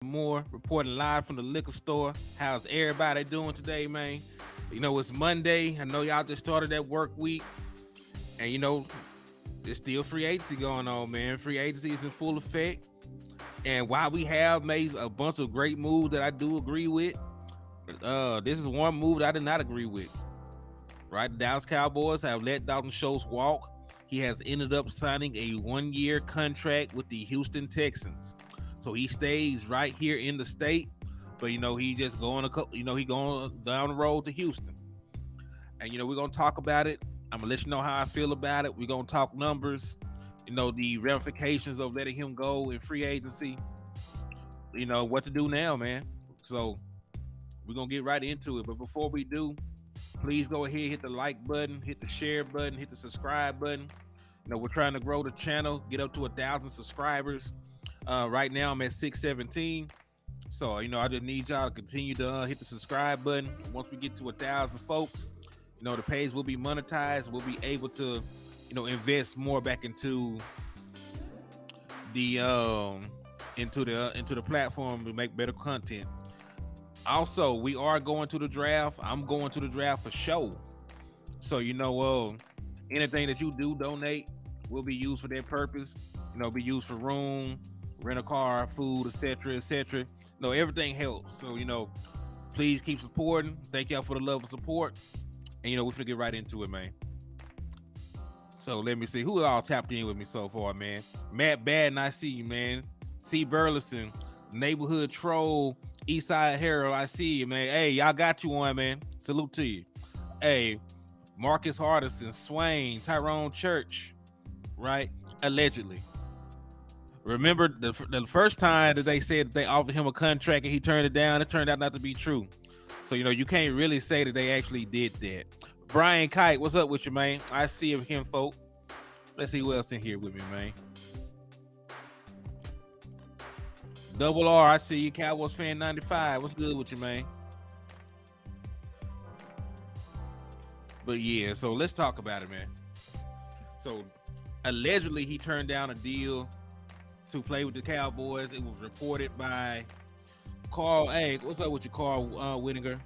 Hennythemoor, reporting live from the liquor store. How's everybody doing today, man? It's Monday. I know y'all just started that work week, and there's still free agency going on, man. Free agency is in full effect, and while we have made a bunch of great moves that I do agree with, this is one move that I did not agree with. Right, the Dallas Cowboys have let Dalton Schultz walk. He has ended up signing a 1-year contract with the Houston Texans. So he stays right here in the state, but he just going he going down the road to Houston. And we're gonna talk about it. I'm gonna let you know how I feel about it. We're gonna talk numbers, the ramifications of letting him go in free agency. What to do now, man. So we're gonna get right into it. But before we do, please go ahead, hit the like button, hit the share button, hit the subscribe button. We're trying to grow the channel, get up to 1,000 subscribers. Right now I'm at 617. So, I just need y'all to continue to hit the subscribe button. Once we get to 1,000 folks, the page will be monetized. We'll be able to, invest more back into the into the platform to make better content. Also, we are going to the draft. I'm going to the draft for sure. So, anything that you do donate will be used for that purpose. Be used for room, rent a car, food, etc., etc. Everything helps. So, please keep supporting. Thank y'all for the love and support. And, we're gonna get right into it, man. So, let me see. Who all tapped in with me so far, man? Matt Badden, I see you, man. C. Burleson, Neighborhood Troll, Eastside Herald, I see you, man. Hey, y'all got you one, man. Salute to you. Hey, Marcus Hardison, Swain, Tyrone Church, right? Allegedly. Remember the first time that they said that they offered him a contract and he turned it down, it turned out not to be true. So, you can't really say that they actually did that. Brian Kite, what's up with you, man? I see him, folk. Let's see who else in here with me, man. Double R, I see you. Cowboys fan 95. What's good with you, man? But yeah, so let's talk about it, man. So allegedly he turned down a deal to play with the Cowboys. It was reported by Carl. Hey, what's up with you, Carl Whittinger?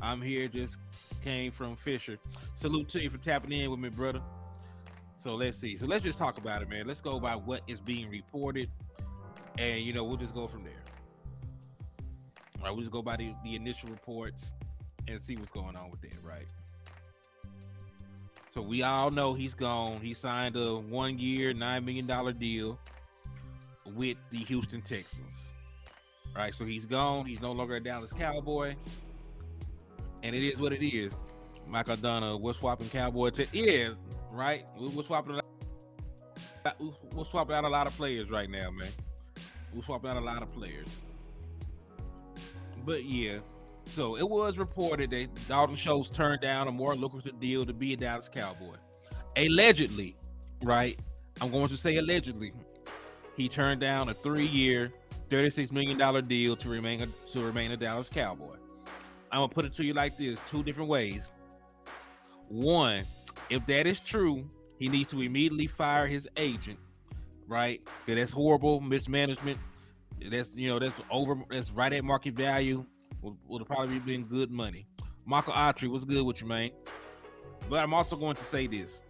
I'm here, just came from Fisher. Salute to you for tapping in with me, brother. So let's see. So let's just talk about it, man. Let's go by what is being reported. And, we'll just go from there. All right, we'll just go by the initial reports and see what's going on with that, right? So we all know he's gone. He signed a 1-year, $9 million deal with the Houston Texans. All right, so he's gone. He's no longer a Dallas Cowboy. And it is what it is. Michael Donna, we're swapping Cowboy to... Yeah, right? We're swapping out a lot of players right now, man. We're swapping out a lot of players. But yeah, so it was reported that Dalton Schultz turned down a more lucrative deal to be a Dallas Cowboy. Allegedly, right? I'm going to say allegedly. He turned down a 3-year, $36 million deal to remain a Dallas Cowboy. I'm going to put it to you like this, 2 different ways. One, if that is true, he needs to immediately fire his agent. Right, because that's horrible mismanagement. That's that's right at market value. Would have probably been good money. Michael Autry, what's good with you, man? But I'm also going to say this.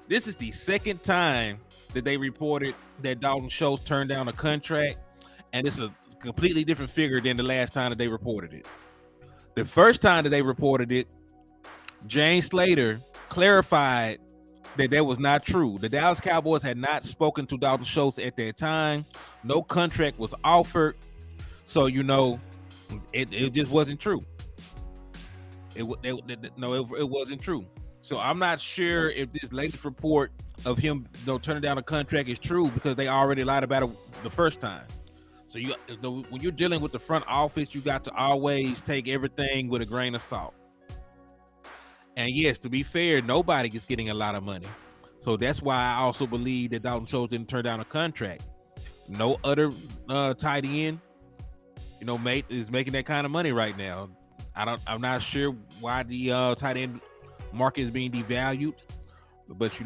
This is the second time that they reported that Dalton Schultz turned down a contract, and it's a completely different figure than the last time that they reported it. The first time that they reported it, James Slater clarified that was not true. The Dallas Cowboys had not spoken to Dalton Schultz at that time. No contract was offered. So, it just wasn't true. It wasn't true. So I'm not sure if this latest report of him turning down a contract is true because they already lied about it the first time. So when you're dealing with the front office, you got to always take everything with a grain of salt. And yes, to be fair, nobody is getting a lot of money. So that's why I also believe that Dalton Schultz didn't turn down a contract. No other tight end, mate, is making that kind of money right now. I'm not sure why the tight end market is being devalued, but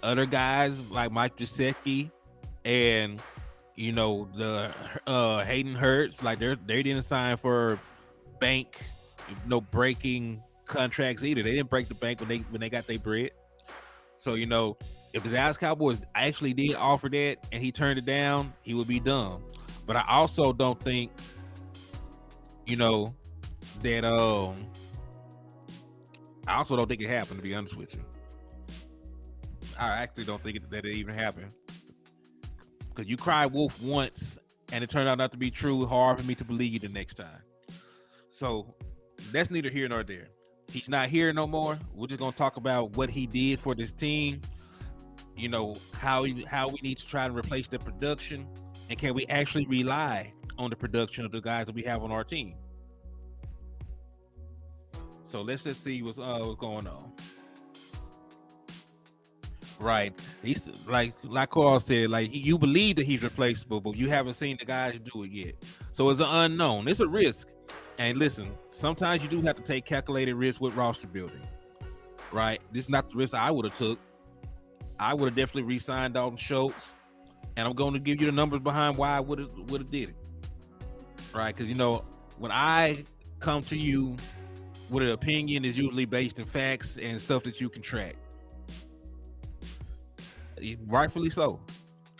other guys like Mike Gesicki and The Hayden Hurts, like they didn't sign for bank, no breaking contracts either. They didn't break the bank when they got their bread. So if the Dallas Cowboys actually did offer that and he turned it down, he would be dumb. But I also don't think, that I also don't think it happened, to be honest with you. I actually don't think that it even happened. Because you cried wolf once and it turned out not to be true. Hard for me to believe you the next time. So that's neither here nor there. He's not here no more. We're just gonna talk about what he did for this team. How we need to try to replace the production, and can we actually rely on the production of the guys that we have on our team? So let's just see what's going on. Right. He's like Carl said, like you believe that he's replaceable, but you haven't seen the guys do it yet. So it's an unknown. It's a risk. And listen, sometimes you do have to take calculated risk with roster building. Right. This is not the risk I would have took. I would have definitely re-signed Dalton Schultz, and I'm going to give you the numbers behind why I would have did it. Right. Because when I come to you with an opinion, is usually based in facts and stuff that you can track. Rightfully so.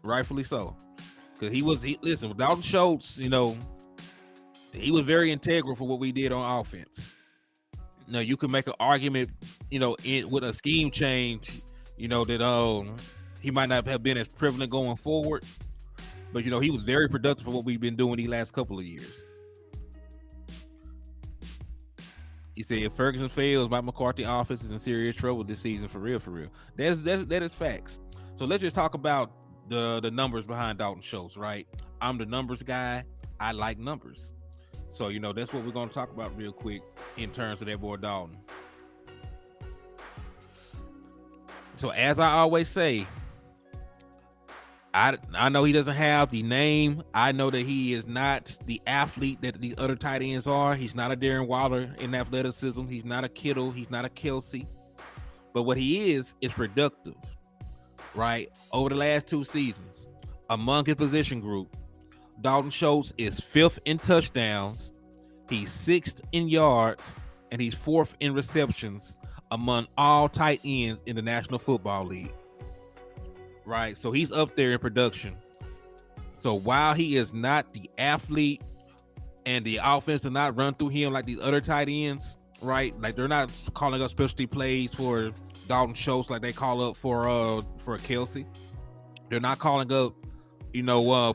Because listen, with Dalton Schultz, he was very integral for what we did on offense. You could make an argument, with a scheme change, that he might not have been as prevalent going forward. But, he was very productive for what we've been doing these last couple of years. He said, if Ferguson fails, Mike McCarthy offense is in serious trouble this season, for real. That is facts. So let's just talk about the numbers behind Dalton Schultz, right? I'm the numbers guy. I like numbers. So, that's what we're going to talk about real quick in terms of that boy Dalton. So as I always say, I know he doesn't have the name. I know that he is not the athlete that these other tight ends are. He's not a Darren Waller in athleticism. He's not a Kittle. He's not a Kelsey. But what he is productive, right? Over the last 2 seasons, among his position group, Dalton Schultz is 5th in touchdowns. He's 6th in yards, and he's 4th in receptions among all tight ends in the National Football League. Right, so he's up there in production. So while he is not the athlete and the offense does not run through him like these other tight ends, right? Like they're not calling up specialty plays for Dalton Schultz like they call up for Kelsey. They're not calling up,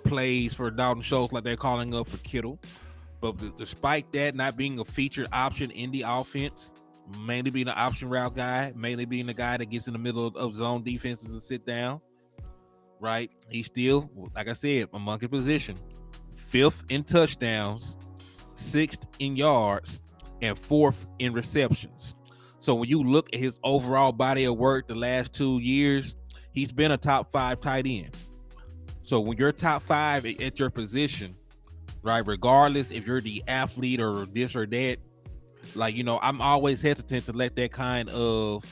plays for Dalton Schultz like they're calling up for Kittle. But despite that not being a featured option in the offense, mainly being an option route guy, mainly being the guy that gets in the middle of zone defenses and sit down, right? He's still, like I said, among his position, 5th in touchdowns, 6th in yards, and 4th in receptions. So when you look at his overall body of work the last 2 years, he's been a top 5 tight end. So when you're top 5 at your position, right, regardless if you're the athlete or this or that, like, I'm always hesitant to let that kind of,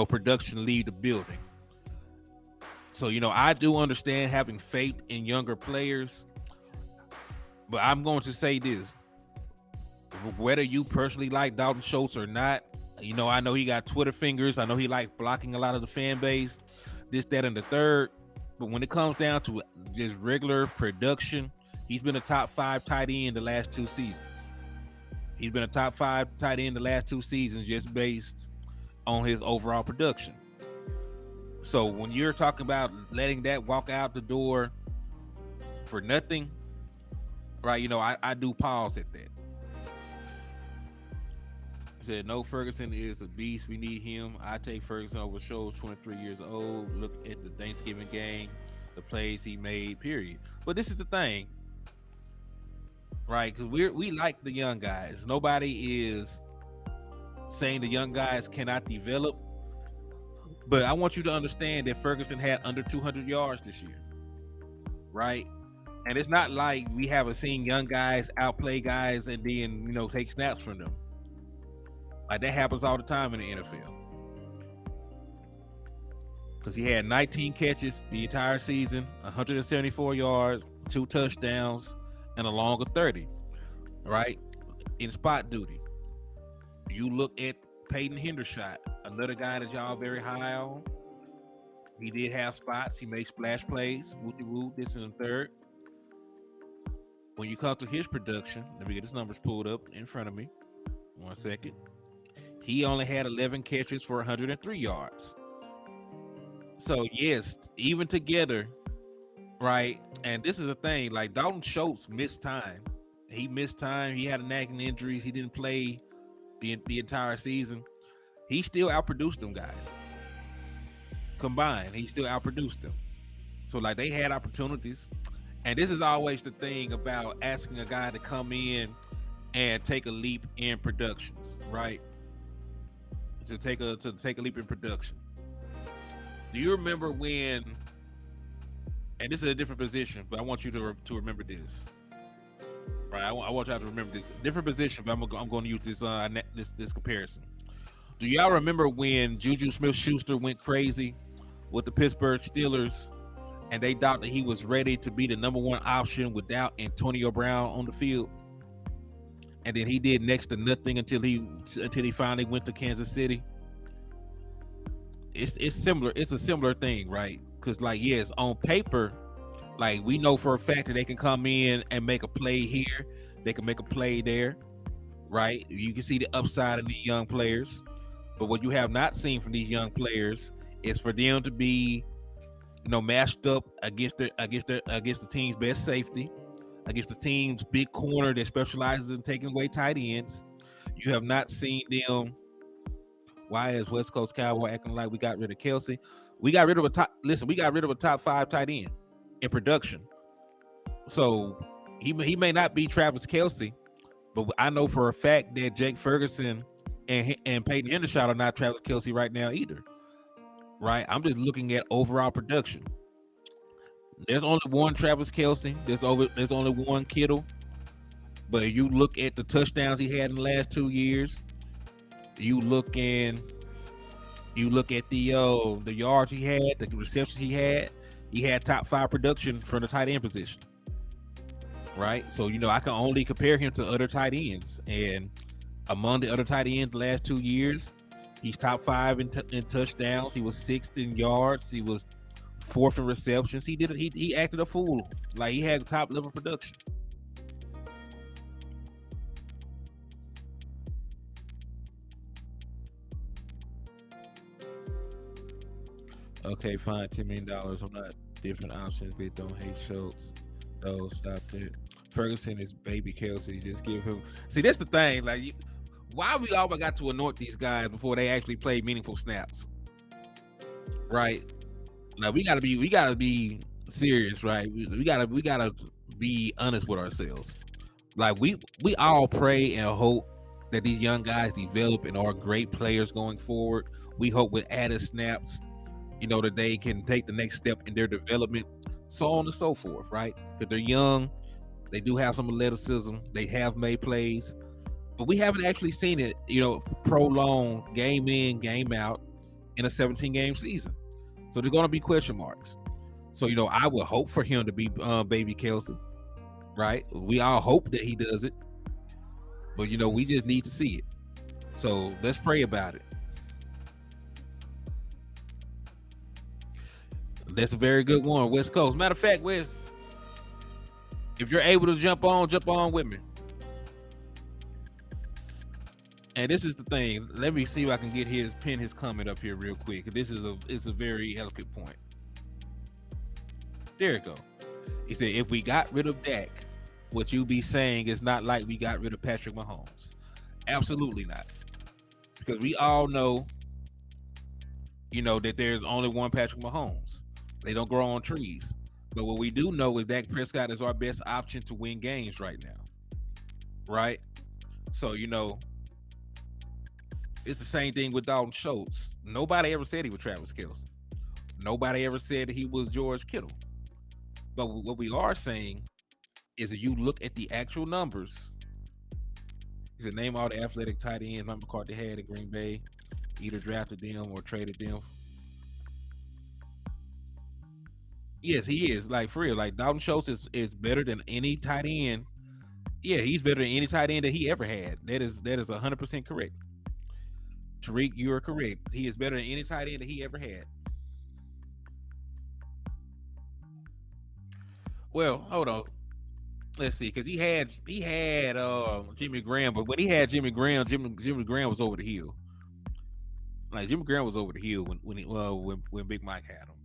production leave the building. So, I do understand having faith in younger players, but I'm going to say this. Whether you personally like Dalton Schultz or not, I know he got Twitter fingers. I know he like blocking a lot of the fan base, this, that, and the third. But when it comes down to just regular production, he's been a top 5 tight end the last 2 seasons. He's been a top 5 tight end the last 2 seasons just based on his overall production. So when you're talking about letting that walk out the door for nothing, right, I do pause at that. He said, no, Ferguson is a beast. We need him. I take Ferguson over Schultz, 23 years old. Look at the Thanksgiving game, the plays he made, period. But this is the thing, right? Because we like the young guys. Nobody is saying the young guys cannot develop. But I want you to understand that Ferguson had under 200 yards this year, right? And it's not like we haven't seen young guys outplay guys and then, take snaps from them. Like that happens all the time in the NFL. because he had 19 catches the entire season, 174 yards, 2 touchdowns, and a long of 30, right? In spot duty. You look at Peyton Hendershot, another guy that y'all very high on. He did have spots. He made splash plays. Wooty woo, this and the third. When you come to his production, let me get his numbers pulled up in front of me. 1 second. He only had 11 catches for 103 yards. So, yes, even together, right? And this is a thing. Like, Dalton Schultz missed time. He missed time. He had a nagging injuries. He didn't play the entire season. He still outproduced them guys. Combined, he still outproduced them. So, like, they had opportunities. And this is always the thing about asking a guy to come in and take a leap in productions, right? To take a leap in production. Do you remember when? And this is a different position, but I want you to remember this, right? I want y'all to remember this different position, but I'm going to use this comparison. Do y'all remember when Juju Smith-Schuster went crazy with the Pittsburgh Steelers, and they thought that he was ready to be the number one option without Antonio Brown on the field? And then he did next to nothing until he finally went to Kansas City. It's similar. It's a similar thing, right? Because, like, yes, on paper, like, we know for a fact that they can come in and make a play here. They can make a play there, right? You can see the upside of these young players. But what you have not seen from these young players is for them to be, matched up against the team's best safety, against the team's big corner that specializes in taking away tight ends. You have not seen them. Why is West Coast Cowboy acting like we got rid of Kelsey? We got rid of a top 5 tight end in production. So he may not be Travis Kelsey, but I know for a fact that Jake Ferguson and Peyton Hendershot are not Travis Kelsey right now either. Right? I'm just looking at overall production. There's only one Travis Kelsey. There's only one Kittle. But you look at the touchdowns he had in the last 2 years. You look at the yards he had, the receptions he had. He had top 5 production from the tight end position. Right? So, I can only compare him to other tight ends. And among the other tight ends the last 2 years, he's top 5 in touchdowns. He was 6th in yards. He was 4th in receptions. He acted a fool. Like, he had top level production. Okay, fine, $10 million. I'm not different options. They don't hate Schultz. No, stop it. Ferguson is baby Kelsey. Just give him. See, that's the thing. Like, why we always got to anoint these guys before they actually play meaningful snaps, right? Like, we gotta be serious, right? We gotta be honest with ourselves. Like, we all pray and hope that these young guys develop and are great players going forward. We hope with added snaps, that they can take the next step in their development, so on and so forth, right? Because they're young, they do have some athleticism, they have made plays, but we haven't actually seen it, prolonged game in, game out in a 17-game season. So there's going to be question marks. So, I would hope for him to be baby Kelsey, right? We all hope that he does it, but, we just need to see it. So let's pray about it. That's a very good one, West Coast. Matter of fact, Wes, if you're able to jump on with me. And this is the thing. Let me see if I can get pin his comment up here real quick. This is a very eloquent point. There it go. He said, if we got rid of Dak, what you be saying is not like we got rid of Patrick Mahomes. Absolutely not. Because we all know, that there's only one Patrick Mahomes. They don't grow on trees. But what we do know is Dak Prescott is our best option to win games right now. Right? So, it's the same thing with Dalton Schultz. Nobody ever said he was Travis Kelce. Nobody ever said that he was George Kittle. But what we are saying is that you look at the actual numbers. He said, name all the athletic tight ends Mike McCarthy had in Green Bay. Either drafted them or traded them. Yes, he is. Like for real. Like Dalton Schultz is better than any tight end. Yeah, he's better than any tight end that he ever had. That is 100% correct. Tariq, you are correct. He is better than any tight end that he ever had. Well, hold on. Let's see, because he had Jimmy Graham, but when he had Jimmy Graham, Jimmy Graham was over the hill. Like Jimmy Graham was over the hill when Big Mike had him.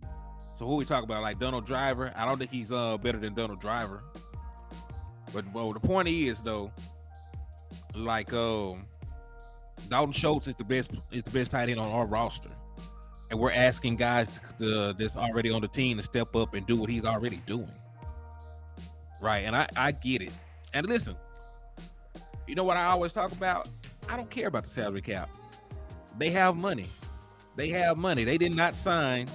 So who we talk about? Like Donald Driver. I don't think he's better than Donald Driver. But well, the point is though, like Dalton Schultz is the best tight end on our roster, and we're asking guys that's already on the team to step up and do what he's already doing. Right, and I get it. And listen, you know what I always talk about? I don't care about the salary cap. They have money. They have money. They did not sign.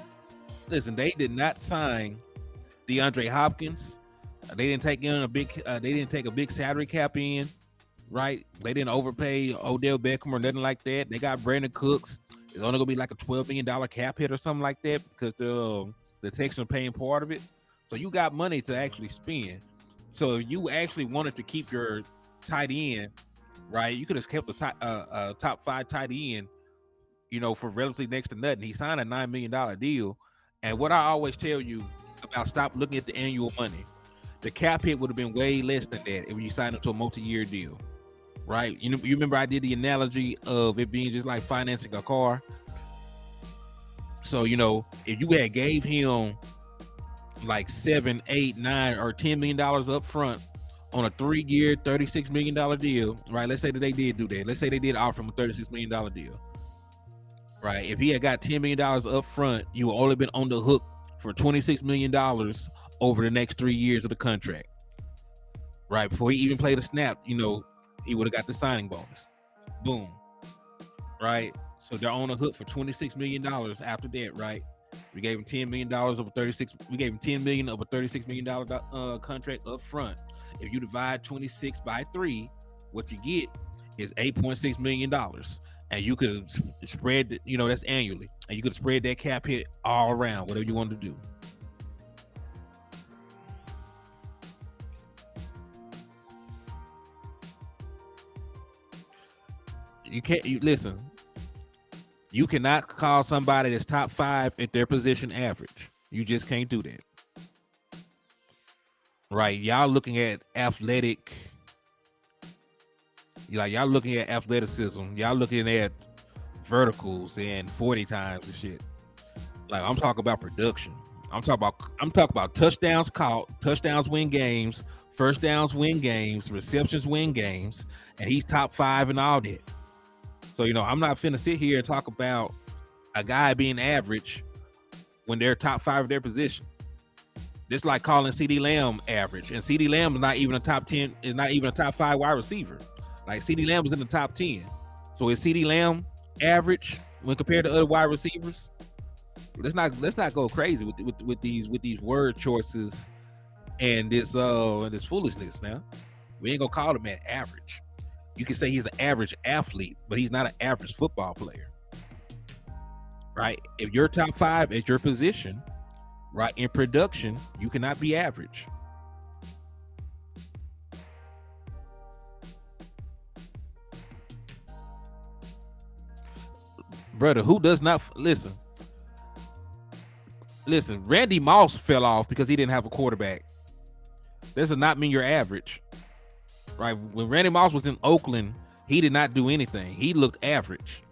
Listen, they did not sign DeAndre Hopkins. They didn't take in a big. They didn't take a big salary cap in. Right? They didn't overpay Odell Beckham or nothing like that. They got Brandon Cooks. It's only gonna be like a $12 million cap hit or something like that because the Texans are paying part of it. So you got money to actually spend. So if you actually wanted to keep your tight end, right, you could have kept a top 5 tight end, for relatively next to nothing. He signed a $9 million deal. And what I always tell you about stop looking at the annual money. The cap hit would have been way less than that if you signed up to a multi-year deal, right? You remember I did the analogy of it being just like financing a car. So, if you had gave him like $7, $8, $9, or $10 million up front on a 3-year, $36 million deal, right? Let's say that they did do that. Let's say they did offer him a $36 million deal, right? If he had got $10 million up front, you would only been on the hook for $26 million over the next 3 years of the contract, right? Before he even played a snap, he would have got the signing bonus. Boom, right? So they're on the hook for $26 million after that, right? We gave him $10 million over 36. We gave him $10 million of a $36 million contract up front. If you divide 26 by 3, what you get is $8.6 million. And you could spread, that's annually. And you could spread that cap hit all around, whatever you want to do. Listen. You cannot call somebody that's top 5 at their position average. You just can't do that. Right? Y'all looking at athletic. Y'all looking at athleticism. Y'all looking at verticals and 40 times and shit. Like I'm talking about production. I'm talking about touchdowns caught, touchdowns win games, first downs win games, receptions win games, and he's top 5 in all that. So, I'm not finna sit here and talk about a guy being average when they're top 5 of their position. Just like calling CeeDee Lamb average. And CeeDee Lamb is not even a top 10, is not even a top 5 wide receiver. Like CeeDee Lamb is in the top 10. So is CeeDee Lamb average when compared to other wide receivers? Let's not go crazy with these word choices and this foolishness now. We ain't gonna call the man average. You can say he's an average athlete, but he's not an average football player, right? If you're top 5 at your position, right, in production, you cannot be average. Brother, who does not listen? Listen, Randy Moss fell off because he didn't have a quarterback. This does not mean you're average. Right, when Randy Moss was in Oakland, he did not do anything. He looked average.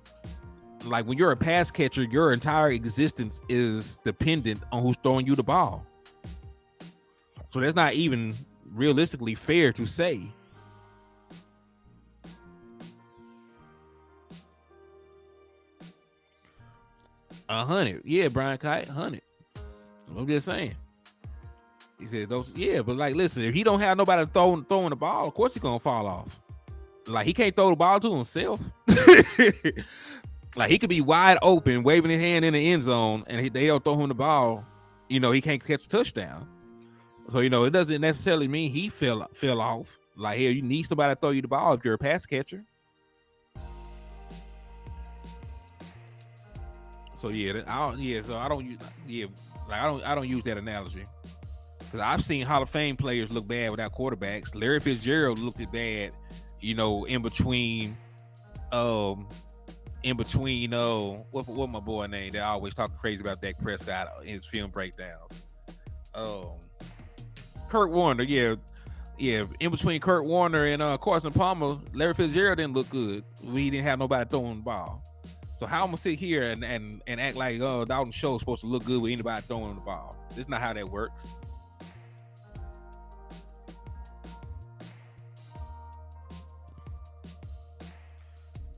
Like when you're a pass catcher, your entire existence is dependent on who's throwing you the ball. So that's not even realistically fair to say. $100, yeah, Brian Kite, $100. I'm just saying. He said those, yeah, but like, listen, if he don't have nobody throwing the ball, of course he's gonna fall off. Like he can't throw the ball to himself. Like he could be wide open, waving his hand in the end zone, and they don't throw him the ball. He can't catch a touchdown. So it doesn't necessarily mean he fell off. Like here, you need somebody to throw you the ball if you're a pass catcher. So yeah, I don't. Yeah, so I don't use. Yeah, like I don't use that analogy because I've seen Hall of Fame players look bad without quarterbacks. Larry Fitzgerald looked bad, you know, um, in between. What my boy name? They always talking crazy about Dak Prescott in his film breakdowns. Um, Kurt Warner. Yeah, yeah. In between Kurt Warner and Carson Palmer, Larry Fitzgerald didn't look good. We didn't have nobody throwing the ball. So how I'm gonna sit here and act like Dalton Schultz supposed to look good with anybody throwing the ball? That's not how that works.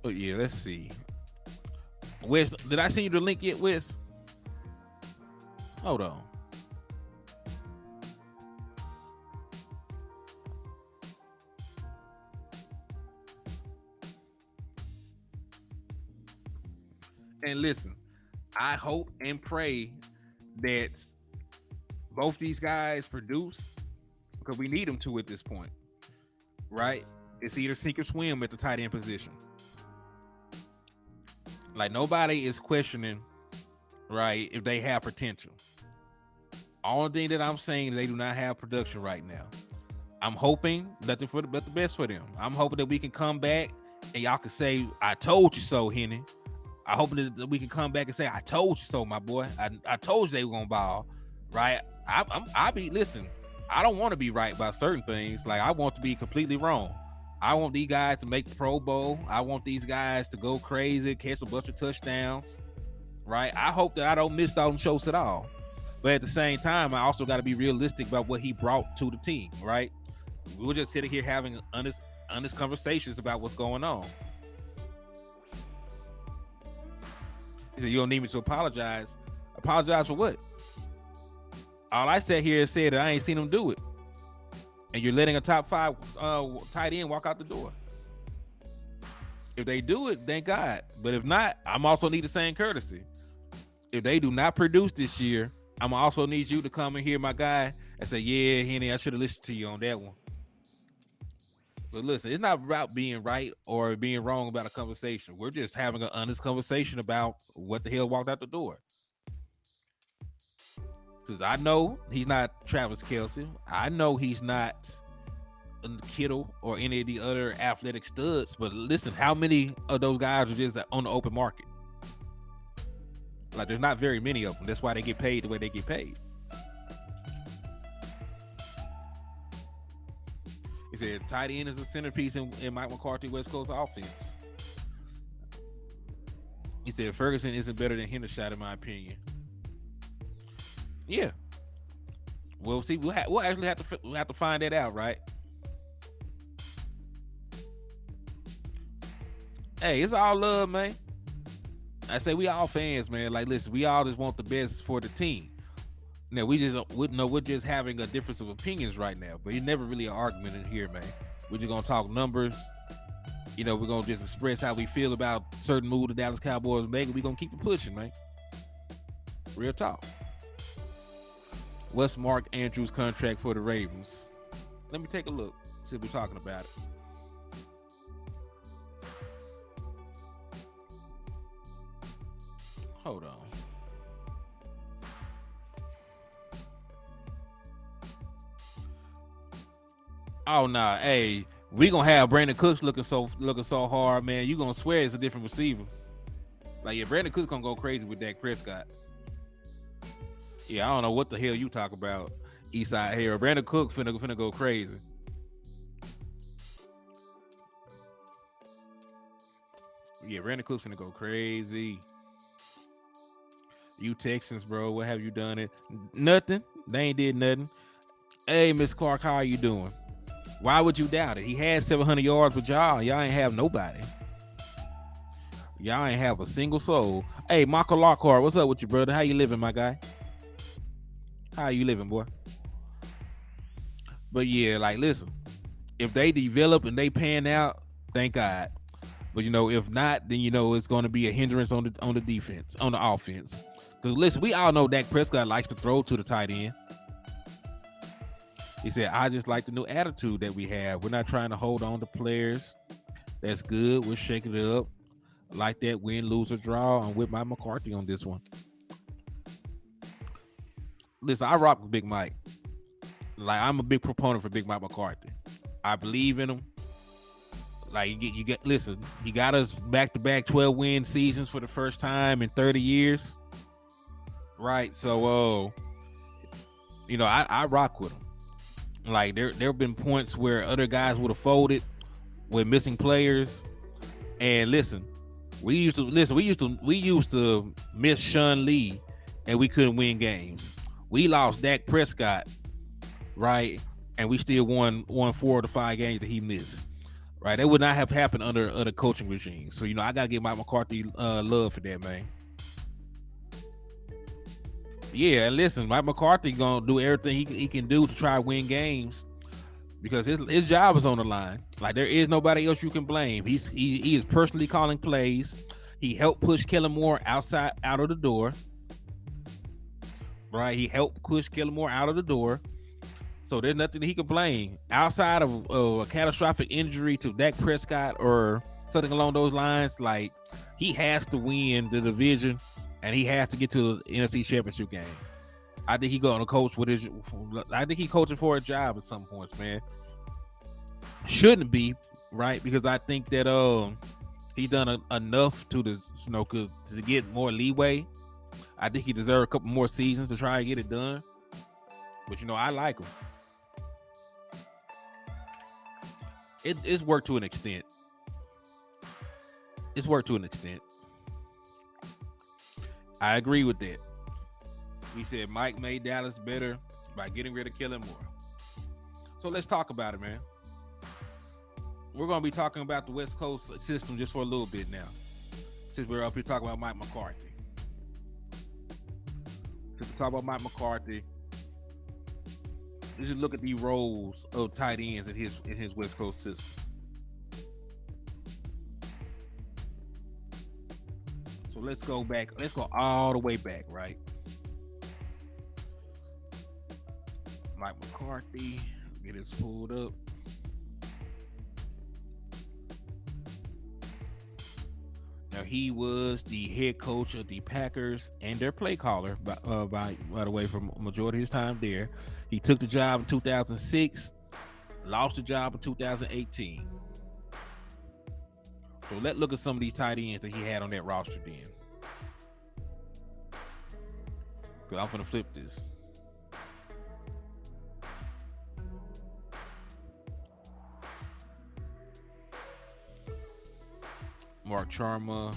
But yeah, let's see. Wes, did I send you the link yet, Wes? Hold on. And listen, I hope and pray that both these guys produce because we need them to at this point, right? It's either sink or swim at the tight end position. Like nobody is questioning, right, if they have potential. Only thing that I'm saying, they do not have production right now. I'm hoping nothing but the best for them. I'm hoping that we can come back and y'all can say, "I told you so, Henny." I hope that we can come back and say, "I told you so, my boy. I told you they were gonna ball." Right? Listen. I don't want to be right about certain things. Like I want to be completely wrong. I want these guys to make the Pro Bowl. I want these guys to go crazy, catch a bunch of touchdowns. Right? I hope that I don't miss Dalton Schultz at all. But at the same time, I also got to be realistic about what he brought to the team. Right? We're just sitting here having honest conversations about what's going on. He said, "You don't need me to apologize." Apologize for what? All I said here is said that I ain't seen him do it. And you're letting a top 5 tight end walk out the door. If they do it, thank God. But if not, I'm also need the same courtesy. If they do not produce this year, I'm also need you to come in here, my guy, and say, "Yeah, Henny, I should have listened to you on that one." But listen, it's not about being right or being wrong about a conversation. We're just having an honest conversation about what the hell walked out the door. Because I know he's not Travis Kelce. I know he's not Kittle or any of the other athletic studs. But listen, how many of those guys are just on the open market? Like, there's not very many of them. That's why they get paid the way they get paid. He said, tight end is a centerpiece in Mike McCarthy West Coast offense. He said, Ferguson isn't better than Hendershot, in my opinion. Yeah. Well, see, we'll actually have to find that out, right? Hey, it's all love, man. I say we all fans, man. Like, listen, we all just want the best for the team. Now we're just having a difference of opinions right now, but it's never really an argument in here, man. We're just gonna talk numbers. You know, we're gonna just express how we feel about certain move the Dallas Cowboys make. We're gonna keep it pushing, man. Real talk. What's Mark Andrews' contract for the Ravens? Let me take a look. See if we're talking about it. Hold on. Oh nah, hey, we gonna have Brandon Cooks looking so hard, man. You gonna swear it's a different receiver. Like, yeah, Brandon Cooks gonna go crazy with Dak Prescott. Yeah, I don't know what the hell you talk about, Eastside Hero. Brandon Cooks finna go crazy. Yeah, Brandon Cooks finna go crazy. You Texans, bro, what have you done it? Nothing. They ain't did nothing. Hey, Miss Clark, how are you doing? Why would you doubt it? He had 700 yards with y'all. Y'all ain't have nobody. Y'all ain't have a single soul. Hey, Michael Lockhart, what's up with you, brother? How you living, my guy? How you living, boy? But yeah, like, listen, if they develop and they pan out, thank God. But, you know, if not, then, you know, it's going to be a hindrance on the defense, on the offense. Because, listen, we all know Dak Prescott likes to throw to the tight end. He said, I just like the new attitude that we have. We're not trying to hold on to players. That's good. We're shaking it up. Like that, win, lose, or draw. I'm with Mike McCarthy on this one. Listen, I rock with Big Mike. Like, I'm a big proponent for Big Mike McCarthy. I believe in him. Like, listen, he got us back-to-back 12-win seasons for the first time in 30 years. Right? So, I rock with him. Like, there have been points where other guys would have folded with missing players. And listen, we used to miss Sean Lee, and we couldn't win games. We lost Dak Prescott, right? And we still won 4 of the 5 games that he missed. Right? That would not have happened under other coaching regimes. So, I gotta give Mike McCarthy love for that, man. Yeah, and listen, Mike McCarthy gonna do everything he can do to try to win games because his job is on the line. Like, there is nobody else you can blame. He is personally calling plays. He helped push Kellen Moore out of the door. Right? He helped push Kellen Moore out of the door. So there's nothing he can blame outside of a catastrophic injury to Dak Prescott or something along those lines. Like, he has to win the division and he has to get to the NFC Championship game. I think he going to coach I think he coaching for a job at some points, man. Shouldn't be, right? Because I think that he's done enough to get more leeway. I think he deserves a couple more seasons to try and get it done. But I like him. It's worked to an extent. It's worked to an extent. I agree with that. We said Mike made Dallas better by getting rid of Kellen Moore. So let's talk about it, man. We're going to be talking about the West Coast system just for a little bit now, since we're up here talking about Mike McCarthy. Since we talk about Mike McCarthy, let's just look at the roles of tight ends in his West Coast system. So let's go back. Let's go all the way back, right? Mike McCarthy, get this pulled up. Now, he was the head coach of the Packers and their play caller, by the way, for a majority of his time there. He took the job in 2006, lost the job in 2018. So let's look at some of these tight ends that he had on that roster then. Because I'm going to flip this. Mark Charma.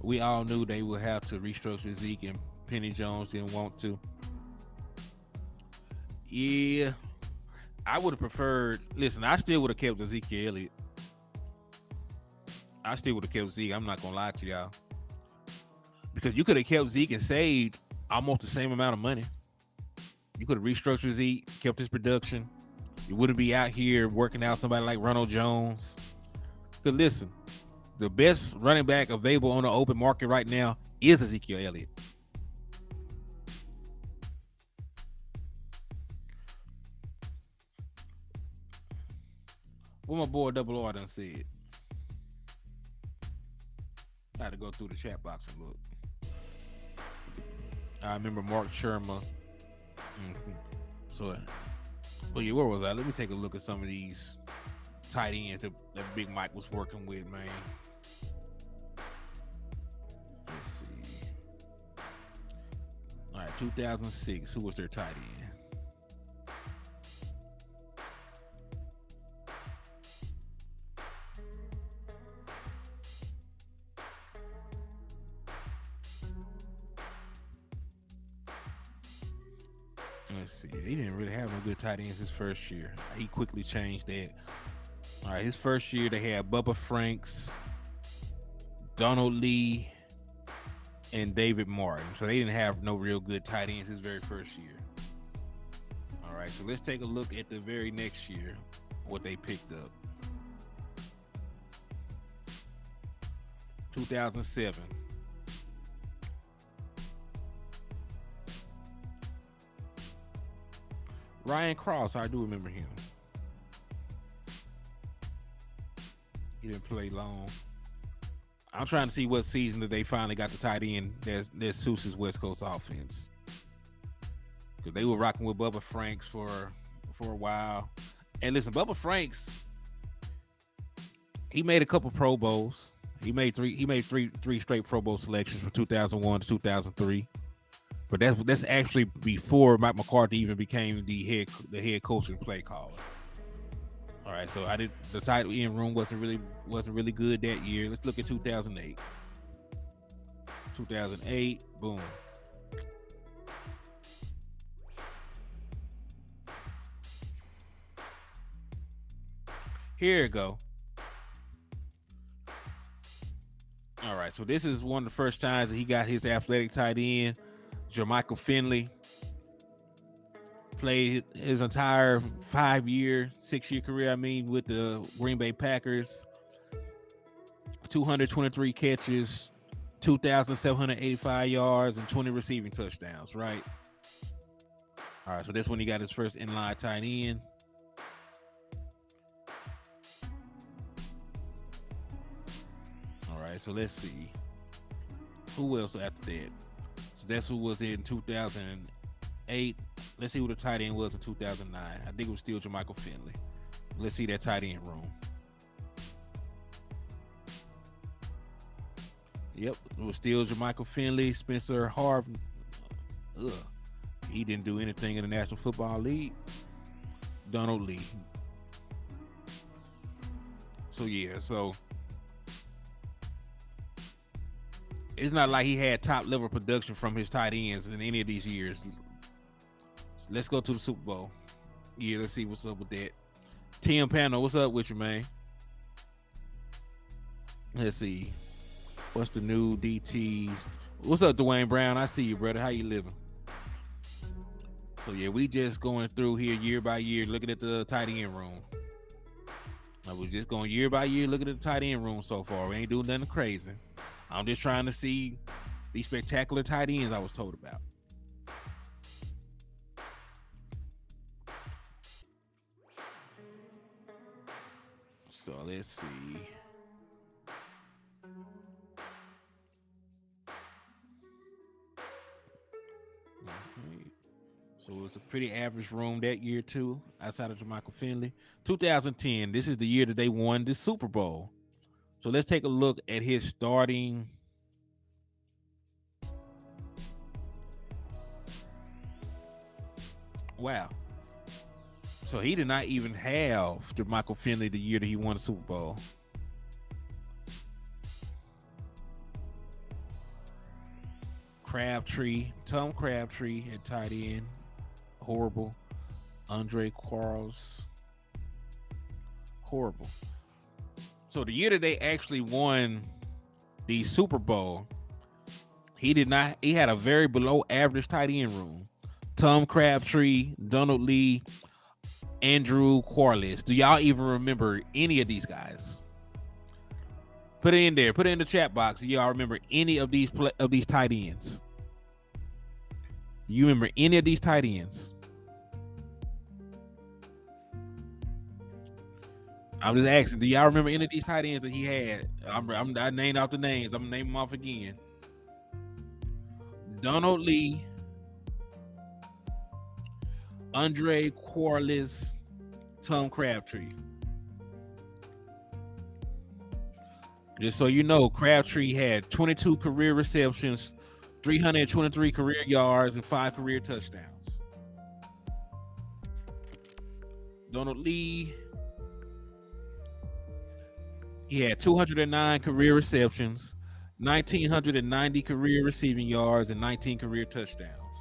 We all knew they would have to restructure Zeke, and Penny Jones didn't want to. Yeah, I would have preferred. Listen, I still would have kept Ezekiel Elliott. I still would have kept Zeke. I'm not gonna lie to y'all, because you could have kept Zeke and saved almost the same amount of money. You could have restructured Zeke, kept his production. You wouldn't be out here working out somebody like Ronald Jones. Because listen, the best running back available on the open market right now is Ezekiel Elliott. What my boy Double R done said. I had to go through the chat box and look. I remember Mark Sherman. Mm-hmm. So, yeah, where was I? Let me take a look at some of these tight ends that Big Mike was working with, man. Let's see. All right, 2006. Who was their tight end? Let's see. He didn't really have no good tight ends his first year. He quickly changed that. All right, his first year they had Bubba Franks, Donald Lee, and David Martin. So they didn't have no real good tight ends his very first year. All right, so let's take a look at the very next year, what they picked up. 2007. Ryan Cross, I do remember him. He didn't play long. I'm trying to see what season that they finally got the tight end that suits his West Coast offense. Because they were rocking with Bubba Franks for a while. And listen, Bubba Franks, he made a couple Pro Bowls. He made three straight Pro Bowl selections from 2001 to 2003. But that's actually before Mike McCarthy even became the head coach and play caller. All right, so the tight end room wasn't really good that year. Let's look at 2008. 2008, boom. Here you go. All right, so this is one of the first times that he got his athletic tight end, Jermichael Finley. Played his entire 6-year career, with the Green Bay Packers. 223 catches, 2,785 yards, and 20 receiving touchdowns, right? All right, so that's when he got his first inline tight end. All right, so let's see. Who else after that? So that's who was in 2008. Let's see who the tight end was in 2009. I think it was still Jermichael Finley. Let's see that tight end room. Yep, it was still Jermichael Finley, Spencer Harvin. He didn't do anything in the National Football League. Donald Lee. So it's not like he had top level production from his tight ends in any of these years. Let's go to the Super Bowl. Yeah, let's see what's up with that. Tim Pano, what's up with you, man? Let's see. What's the new DTs? What's up, Dwayne Brown? I see you, brother. How you living? So, yeah, we just going through here year by year, looking at the tight end room. I was just going year by year, looking at the tight end room so far. We ain't doing nothing crazy. I'm just trying to see these spectacular tight ends I was told about. So let's see. Okay. So it's a pretty average room that year too, outside of Jermichael Finley. 2010, this is the year that they won the Super Bowl. So let's take a look at his starting. Wow. So he did not even have Jermichael Finley the year that he won the Super Bowl. Tom Crabtree at tight end. Horrible. Andre Quarles. Horrible. So the year that they actually won the Super Bowl, he had a very below average tight end room. Tom Crabtree, Donald Lee, Andrew Quarles. Do y'all even remember any of these guys? Put it in there. Put it in the chat box. Do y'all remember any of these tight ends? You remember any of these tight ends? I'm just asking. Do y'all remember any of these tight ends that he had? I named out the names. I'm gonna name them off again. Donald Lee, Andre Quarles, Tom Crabtree. Just so you know, Crabtree had 22 career receptions, 323 career yards, and 5 career touchdowns. Donald Lee, he had 209 career receptions, 1,990 career receiving yards, and 19 career touchdowns.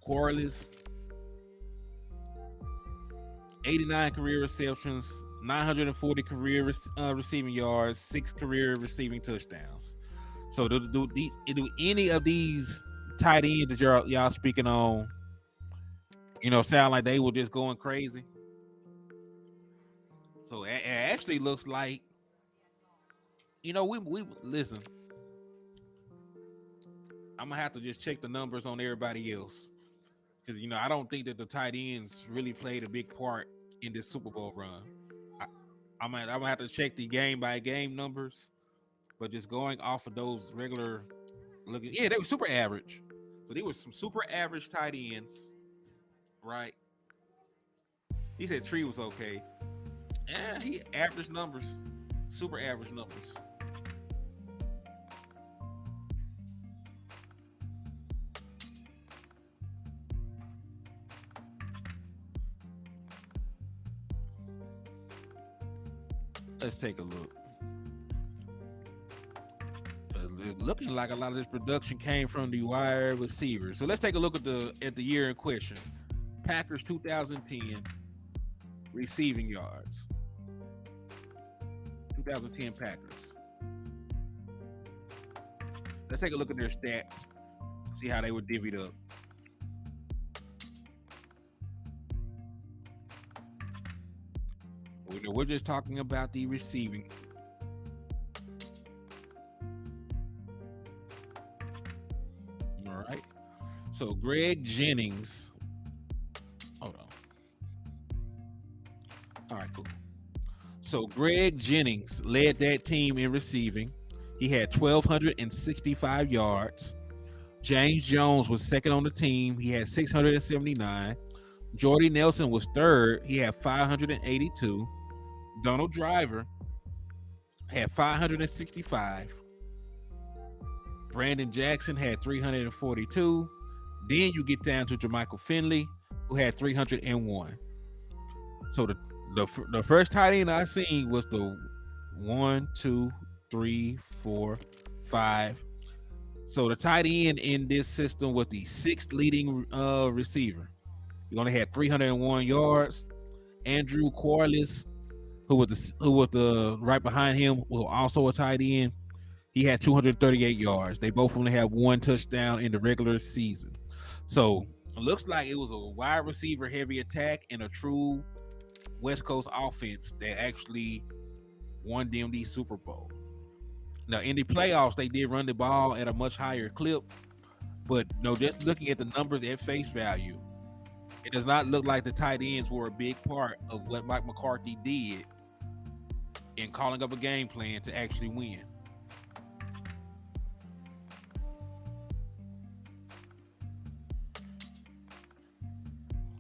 Quarles, 89 career receptions, 940 career receiving yards, 6 career receiving touchdowns. So do any of these tight ends that y'all speaking on, sound like they were just going crazy? So it actually looks like, we listen. I'm gonna have to just check the numbers on everybody else, because I don't think that the tight ends really played a big part in this Super Bowl run. I'm gonna have to check the game by game numbers, but just going off of those regular looking, yeah, they were super average. So they were some super average tight ends, right? He said Tree was okay. Yeah, he average numbers, super average numbers. Let's take a look. It's looking like a lot of this production came from the wide receivers. So let's take a look at the year in question. Packers 2010 receiving yards. 2010 Packers. Let's take a look at their stats. See how they were divvied up. We're just talking about the receiving. All right. So Greg Jennings. Hold on. All right, cool. So Greg Jennings led that team in receiving. He had 1,265 yards. James Jones was second on the team. He had 679. Jordy Nelson was third. He had 582. Donald Driver had 565. Brandon Jackson had 342. Then you get down to Jermichael Finley, who had 301. So the first tight end I seen was the 1, 2, 3, 4, 5. So the tight end in this system was the sixth leading receiver. He only had 301 yards. Andrew Corliss, who was the right behind him, was also a tight end. He had 238 yards. They both only had one touchdown in the regular season. So it looks like it was a wide receiver heavy attack and a true West Coast offense that actually won them the Super Bowl. Now in the playoffs, they did run the ball at a much higher clip, but no, just looking at the numbers at face value, it does not look like the tight ends were a big part of what Mike McCarthy did in calling up a game plan to actually win.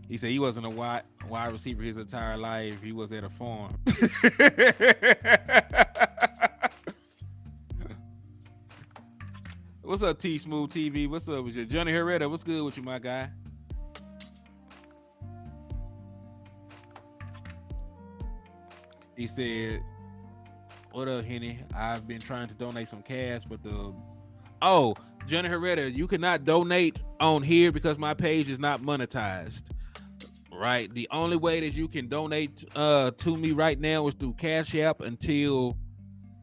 He said he wasn't a wide receiver his entire life. He was at a farm. What's up, T Smooth TV? What's up with you? Johnny Herrera, what's good with you, my guy? He said, what up, Henny? I've been trying to donate some cash, but Johnny Herrera, you cannot donate on here because my page is not monetized. Right? The only way that you can donate to me right now is through Cash App until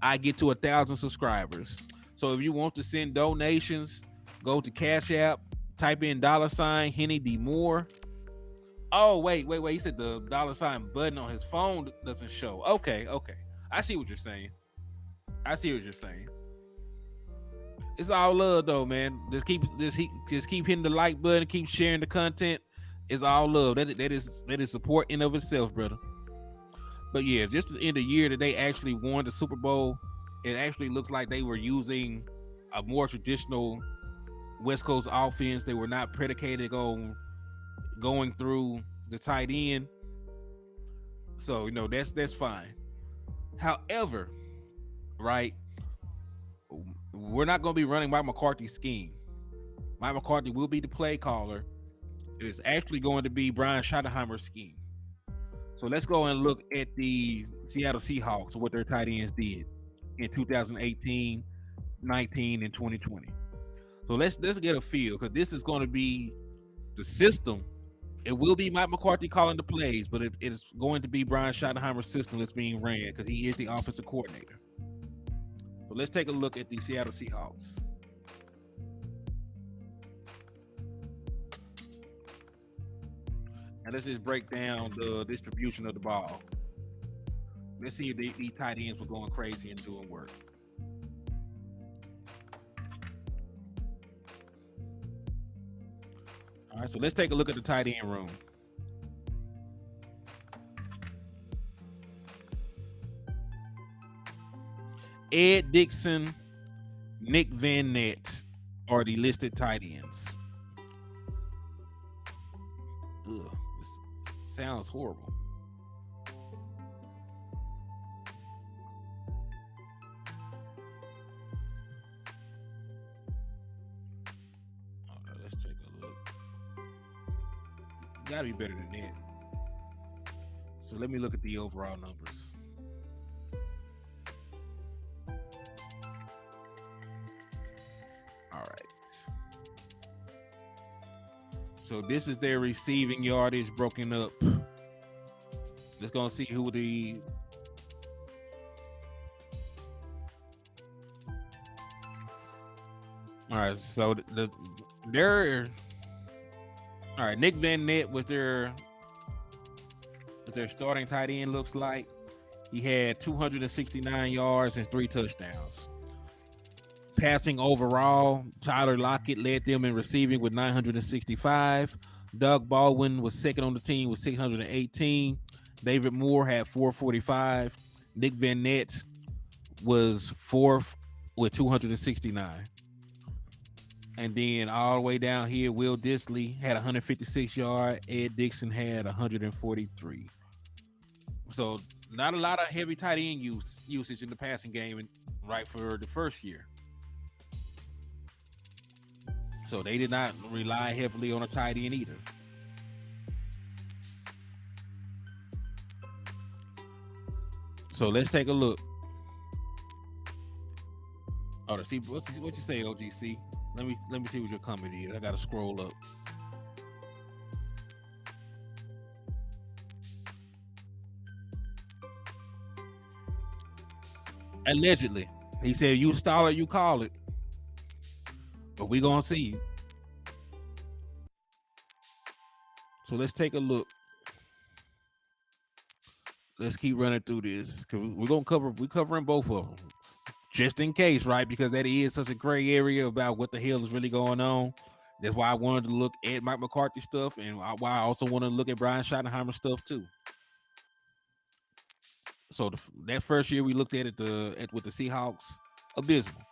I get to 1,000 subscribers. So if you want to send donations, go to Cash App, type in $ Hennythemoor. Oh, wait. He said the $ button on his phone doesn't show. Okay. I see what you're saying. It's all love though, man. Just keep hitting the like button, keep sharing the content. It's all love. That is support in of itself, brother. But yeah, just in the year that they actually won the Super Bowl, it actually looks like they were using a more traditional West Coast offense. They were not predicated on going through the tight end. So, that's fine. However, right, we're not going to be running Mike McCarthy's scheme. Mike McCarthy will be the play caller. It's actually going to be Brian Schottenheimer's scheme. So let's go and look at the Seattle Seahawks and what their tight ends did in 2018, 19, and 2020. So let's get a feel, because this is going to be the system. It will be Mike McCarthy calling the plays, but it is going to be Brian Schottenheimer's system that's being ran because he is the offensive coordinator. So let's take a look at the Seattle Seahawks. And let's just break down the distribution of the ball. Let's see if these tight ends were going crazy and doing work. All right, so let's take a look at the tight end room. Ed Dixon, Nick Van Nett are the listed tight ends. Ugh, this sounds horrible. Let's take a look. Gotta be better than that. So let me look at the overall numbers. All right. So this is their receiving yardage broken up. Let's go see who the all right. So their all right. Nick Van Nett was their starting tight end. Looks like he had 269 yards and 3 touchdowns. Passing overall, Tyler Lockett led them in receiving with 965. Doug Baldwin was second on the team with 618. David Moore had 445. Nick Van Nett was fourth with 269. And then all the way down here, Will Dissly had 156 yards. Ed Dixon had 143. So not a lot of heavy tight end usage in the passing game, right, for the first year. So they did not rely heavily on a tight end either. So let's take a look. Oh, to see what you say, OGC. Let me see what your comment is. I gotta scroll up. Allegedly, he said, "You stall it, you call it." But we gonna see. So let's take a look. Let's keep running through this because we're covering both of them, just in case, right? Because that is such a gray area about what the hell is really going on. That's why I wanted to look at Mike McCarthy stuff, and why I also want to look at Brian Schottenheimer stuff too. So that first year we looked at it with the Seahawks, abysmal.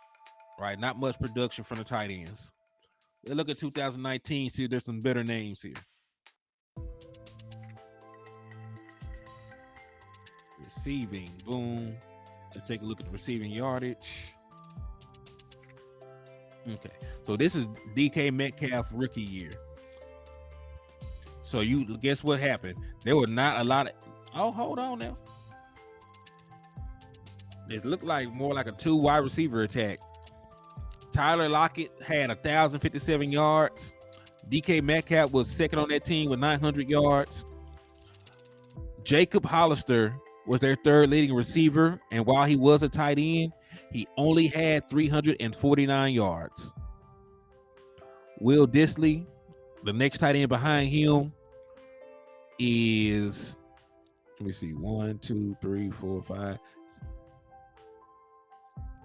Right, not much production from the tight ends. Let's look at 2019, see if there's some better names here. Receiving, boom. Let's take a look at the receiving yardage. Okay, so this is DK Metcalf rookie year. So you guess what happened? There were not a lot of. Oh, hold on now. It looked like more like a 2 wide receiver attack. Tyler Lockett had 1,057 yards. DK Metcalf was second on that team with 900 yards. Jacob Hollister was their third leading receiver, and while he was a tight end, he only had 349 yards. Will Dissly, the next tight end behind him, is, let me see, 1, 2, 3, 4, 5.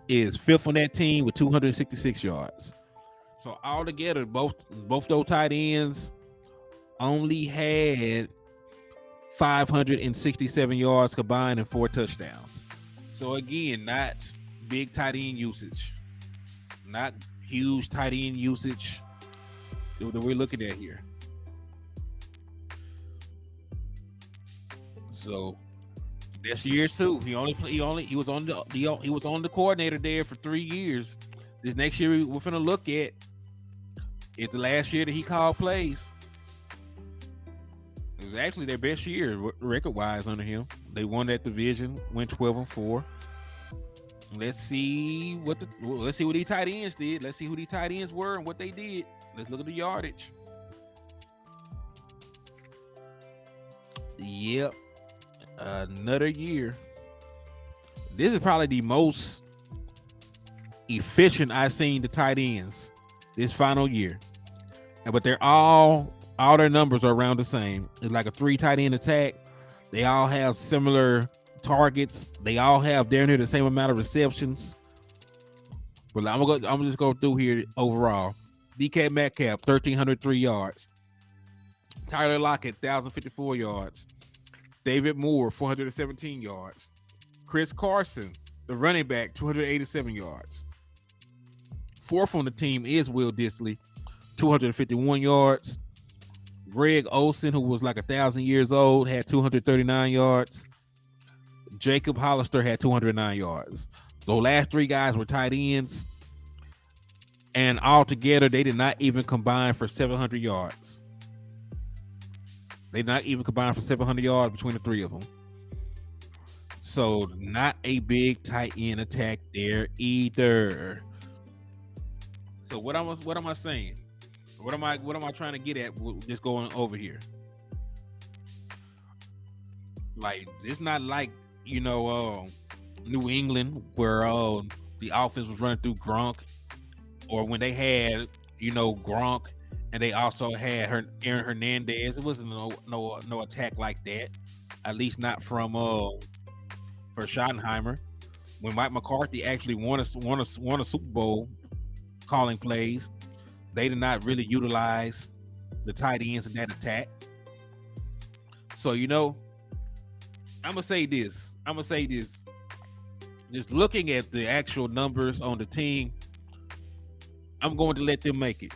Is fifth on that team with 266 yards. So altogether, both those tight ends only had 567 yards combined and 4 touchdowns. So again, not big tight end usage, not huge tight end usage that we're looking at here. So this year too, he was on the coordinator there for 3 years. This next year we're gonna look at it's the last year that he called plays. It was actually their best year record-wise under him. They won that division, went 12-4. Let's see what these tight ends did. Let's see who these tight ends were and what they did. Let's look at the yardage. Yep. Another year. This is probably the most efficient I've seen the tight ends this final year. But they're all their numbers are around the same. It's like a 3 tight end attack. They all have similar targets. They all have damn near the same amount of receptions. But I'm gonna just go through here overall. DK Metcalf, 1,303 yards. Tyler Lockett, 1,054 yards. David Moore, 417 yards. Chris Carson, The running back, 287 yards. Fourth on the team is Will Disley, 251 yards. Greg Olsen, who was like 1,000 years old, had 239 yards. Jacob Hollister had 209 yards. The last three guys were tight ends. And altogether, they did not even combine for 700 yards. They did not even combine for 700 yards between the three of them. So not a big tight end attack there either. So what am I saying? What am I trying to get at with just going over here? Like, it's not like, New England where the offense was running through Gronk, or when they had Gronk and they also had Aaron Hernandez. It wasn't no attack like that, at least not from for Schottenheimer. When Mike McCarthy actually won a Super Bowl calling plays, they did not really utilize the tight ends in that attack. So I'm gonna say this. Just looking at the actual numbers on the team, I'm going to let them make it.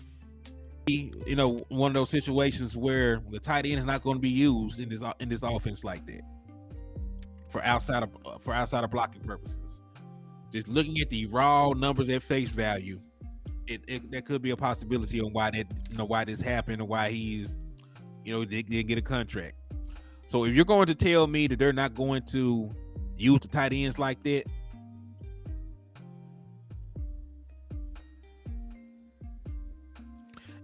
One of those situations where the tight end is not going to be used in this offense like that for outside of blocking purposes. Just looking at the raw numbers at face value, that could be a possibility on why this happened and why he's didn't get a contract. So if you're going to tell me that they're not going to use the tight ends like that,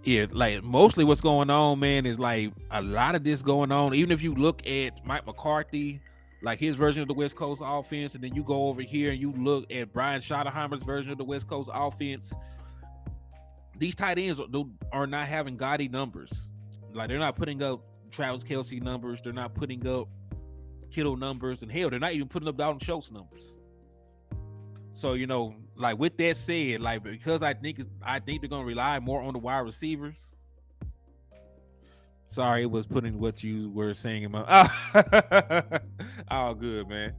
yeah, like mostly what's going on, man, is like a lot of this going on. Even if you look at Mike McCarthy, like his version of the West Coast offense, and then you go over here and you look at Brian Schottenheimer's version of the West Coast offense, these tight ends are not having gaudy numbers. Like, they're not putting up Travis Kelce numbers. They're not putting up Kittle numbers. And hell, they're not even putting up Dalton Schultz numbers. So, like, with that said, like, because I think they're going to rely more on the wide receivers. Sorry, it was putting what you were saying in my... Oh, good, man.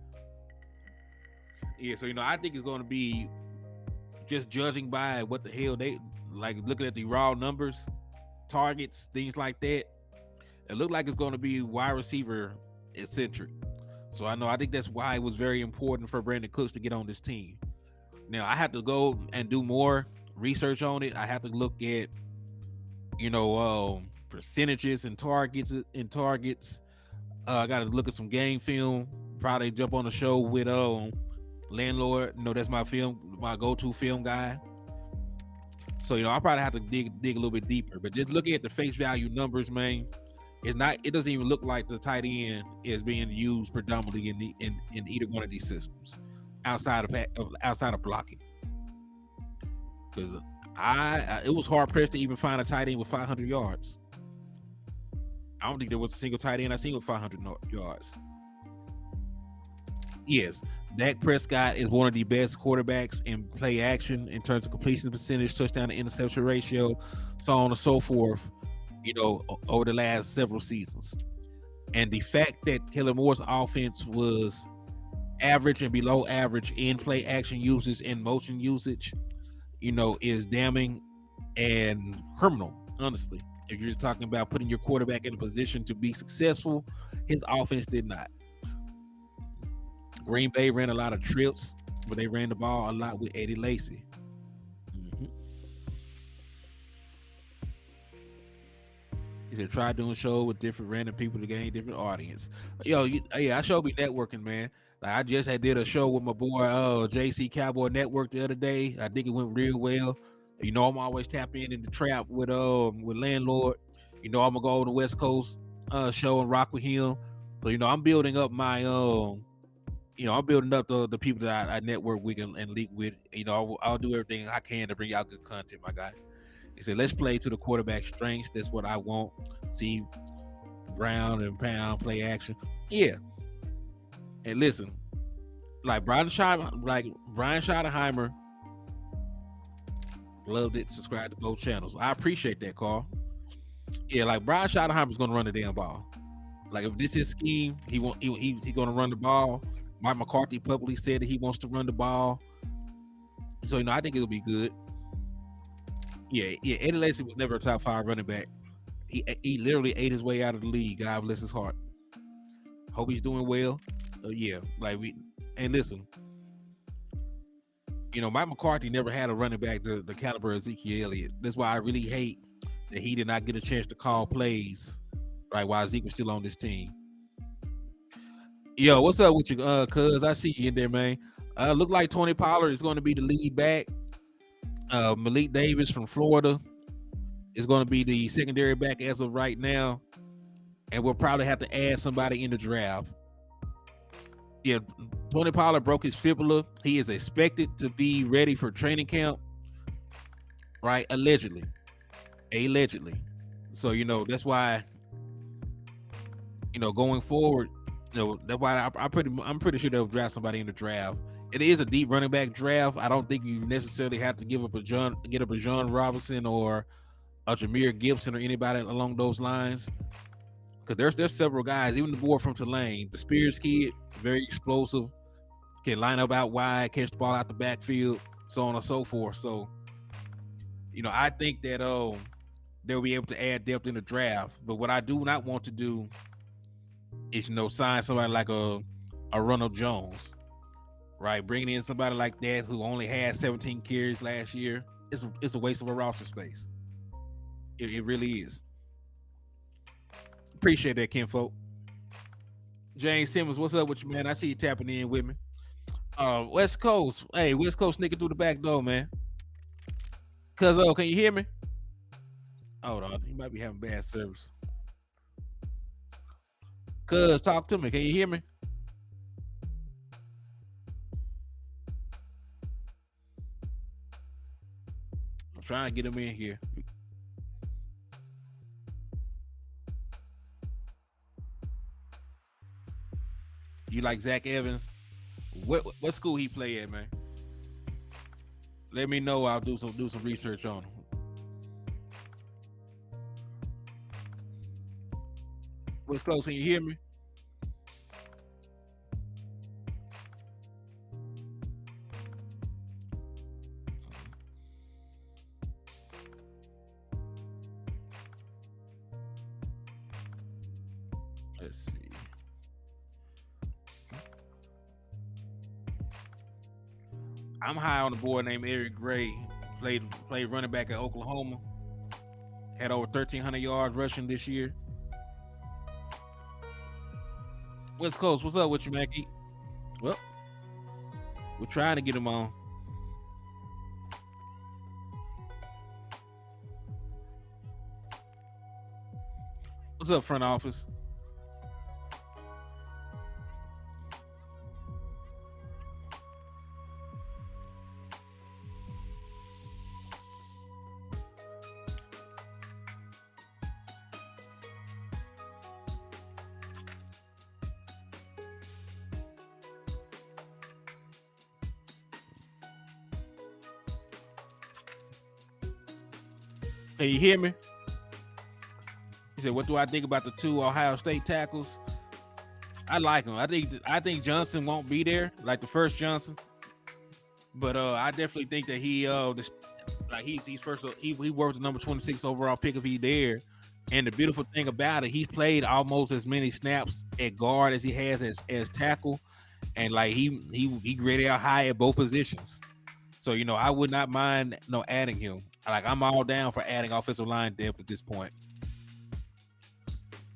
Yeah, so, I think it's going to be just judging by what the hell they... Like, looking at the raw numbers, targets, things like that, it looked like it's going to be wide receiver eccentric. So I think that's why it was very important for Brandon Cooks to get on this team. Now, I have to go and do more research on it. I have to look at, percentages and targets. I got to look at some game film. Probably jump on the show with Landlord. That's my go-to film guy. So, I'll probably have to dig a little bit deeper. But just looking at the face value numbers, man, it doesn't even look like the tight end is being used predominantly in either one of these systems outside of blocking. Because it was hard pressed to even find a tight end with 500 yards. I don't think there was a single tight end I seen with 500 yards. Yes, Dak Prescott is one of the best quarterbacks in play action in terms of completion percentage, touchdown to interception ratio, so on and so forth, over the last several seasons. And the fact that Hennythemoor's offense was average and below average in play action usage and motion usage, is damning and criminal, honestly. If you're talking about putting your quarterback in a position to be successful, his offense did not. Green Bay ran a lot of trips, but they ran the ball a lot with Eddie Lacy. He said, try doing a show with different random people to gain different audience. I should be networking, man. Like, I just did a show with my boy JC Cowboy Network the other day. I think it went real well. I'm always tapping in the trap with Landlord. I'm gonna go on the West Coast show and rock with him. So I'm building up my I'm building up the people that I network with and league with. I'll do everything I can to bring y'all good content, my guy. He said, let's play to the quarterback's strengths. That's what I want. See ground and pound play action. Yeah. And listen, like Brian Schottenheimer loved it. Subscribe to both channels. I appreciate that, Carl. Yeah, like Brian Schottenheimer's gonna run the damn ball. Like, if this is his scheme, he gonna run the ball. Mike McCarthy publicly said that he wants to run the ball. So, I think it'll be good. Yeah. Eddie Lacy was never a top 5 running back. He literally ate his way out of the league. God bless his heart. Hope he's doing well. Yeah. And listen, Mike McCarthy never had a running back the caliber of Ezekiel Elliott. That's why I really hate that he did not get a chance to call plays, right, while Zeke was still on this team. Yo, what's up with you, cuz? I see you in there, man. Look like Tony Pollard is going to be the lead back. Malik Davis from Florida is going to be the secondary back as of right now. And we'll probably have to add somebody in the draft. Yeah, Tony Pollard broke his fibula. He is expected to be ready for training camp, right? Allegedly. So, that's why, going forward, that's why I'm pretty sure they'll draft somebody in the draft. It is a deep running back draft. I don't think you necessarily have to get up a John Robinson or a Jameer Gibson or anybody along those lines. Because there's several guys, even the boy from Tulane, the Spears kid, very explosive, can line up out wide, catch the ball out the backfield, so on and so forth. So, I think that they'll be able to add depth in the draft. But what I do not want to do is, sign somebody like a Ronald Jones, right? Bringing in somebody like that who only had 17 carries last year, it's a waste of a roster space. It really is. Appreciate that, kinfolk. James Simmons, what's up with you, man? I see you tapping in with me. West Coast. Hey, West Coast sneaking through the back door, man. Cuz, can you hear me? Hold on, he might be having bad service. Cuz, talk to me. Can you hear me? I'm trying to get him in here. You like Zach Evans? What school he play at, man? Let me know. I'll do some research on him. What's close? Can you hear me? Let's see. I'm high on a boy named Eric Gray. Played running back at Oklahoma. Had over 1,300 yards rushing this year. West Coast, what's up with you, Mackie? Well, we're trying to get him on. What's up, front office? Can you hear me? He said, "What do I think about the 2 Ohio State tackles?" I like them. I think Johnson won't be there, like the first Johnson, but I definitely think that he's first. He worked the number 26 overall pick if he's there. And the beautiful thing about it, he's played almost as many snaps at guard as he has as tackle, and like he graded out high at both positions. So I would not mind adding him. Like, I'm all down for adding offensive line depth at this point.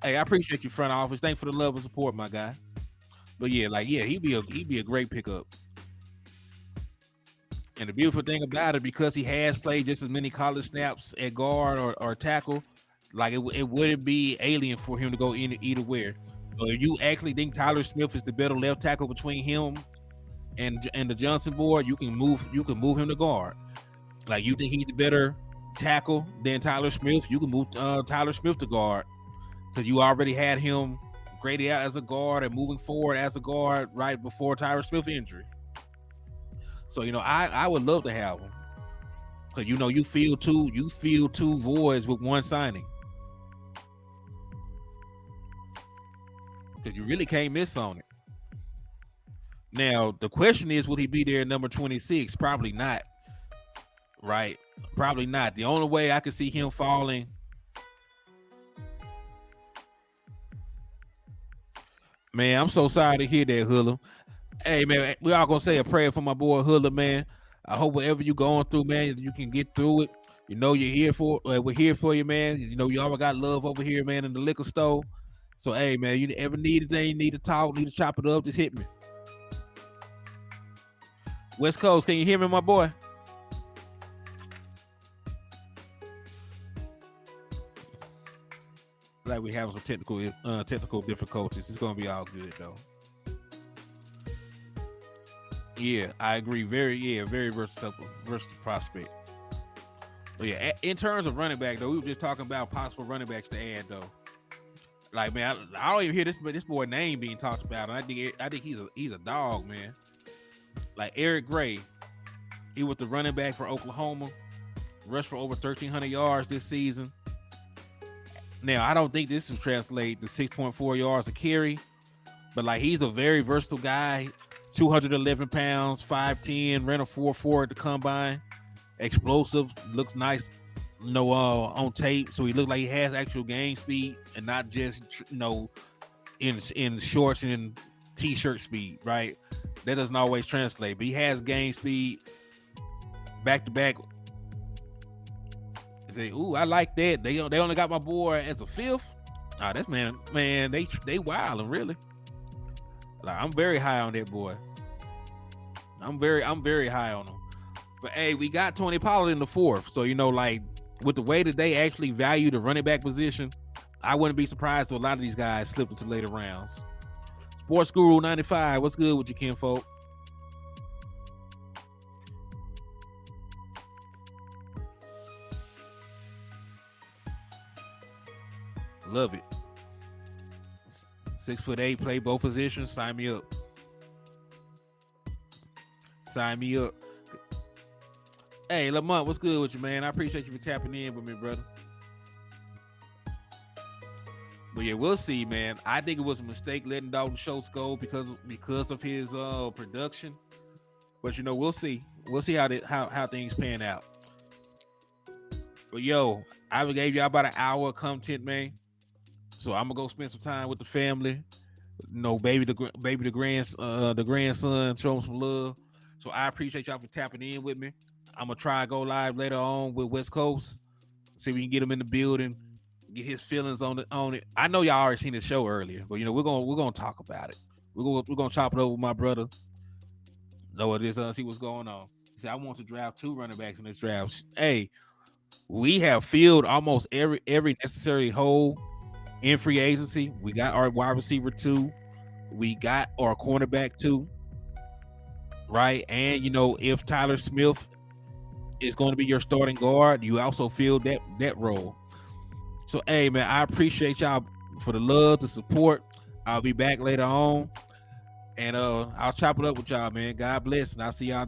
Hey, I appreciate you, front office. Thanks for the love and support, my guy. But he'd be a great pickup. And the beautiful thing about it, because he has played just as many college snaps at guard or tackle, like it wouldn't be alien for him to go either where. So if you actually think Tyler Smith is the better left tackle between him and the Johnson board, you can move him to guard. Like, you think he's the better tackle than Tyler Smith, you can move Tyler Smith to guard, because you already had him graded out as a guard and moving forward as a guard right before Tyler Smith's injury. So I would love to have him, because you fill two voids with one signing, because you really can't miss on it. Now the question is, will he be there at number 26? Probably not. Right? Probably not. The only way I could see him falling. Man, I'm so sorry to hear that, Hulla. Hey, man, we all gonna say a prayer for my boy Hulla, man. I hope whatever you going through, man, you can get through it. You know you're here for. We're here for you, man. You know you always got love over here, man, in the liquor store. So, hey, man, you ever need anything, need to talk, need to chop it up, just hit me. West Coast, can you hear me, my boy? Like we having some technical difficulties. It's gonna be all good though. Yeah, I agree. Very versatile prospect. But yeah, in terms of running back though, we were just talking about possible running backs to add though. Like man, I don't even hear this boy name being talked about. And I think he's a dog, man. Like Eric Gray, he was the running back for Oklahoma, rushed for over 1,300 yards this season. Now I don't think this will translate to 6.4 yards a carry, but like he's a very versatile guy. 211 pounds, 5'10", ran a 4.4 at the combine. Explosive, looks nice, on tape. So he looks like he has actual game speed and not just, in shorts and t-shirt speed, right? That doesn't always translate, but he has game speed. Back to back. They say, ooh, I like that. They only got my boy as a fifth. Ah, that's man, they wilding really. Like I'm very high on that boy. I'm very high on him. But hey, we got Tony Pollard in the fourth. So like with the way that they actually value the running back position, I wouldn't be surprised if a lot of these guys slip into later rounds. Sports Guru 95, what's good with you, kinfolk? Love it. 6'8", play both positions. Sign me up. Sign me up. Hey, Lamont, what's good with you, man? I appreciate you for tapping in with me, brother. But yeah, we'll see, man. I think it was a mistake letting Dalton Schultz go because of his production. But we'll see. We'll see how things pan out. But yo, I gave y'all about an hour of content, man. So I'm gonna go spend some time with the family. Baby the grandson, show him some love. So I appreciate y'all for tapping in with me. I'm gonna try to go live later on with West Coast. See if we can get him in the building, get his feelings on it. I know y'all already seen the show earlier, but we're gonna talk about it. We're gonna chop it over with my brother. Know it is. See what's going on. He said I want to draft 2 running backs in this draft. Hey, we have filled almost every necessary hole in free agency. We got our wide receiver 2. We got our cornerback 2. Right. And if Tyler Smith is going to be your starting guard, you also fill that role. So hey man, I appreciate y'all for the love, the support. I'll be back later on. And I'll chop it up with y'all, man. God bless. And I'll see y'all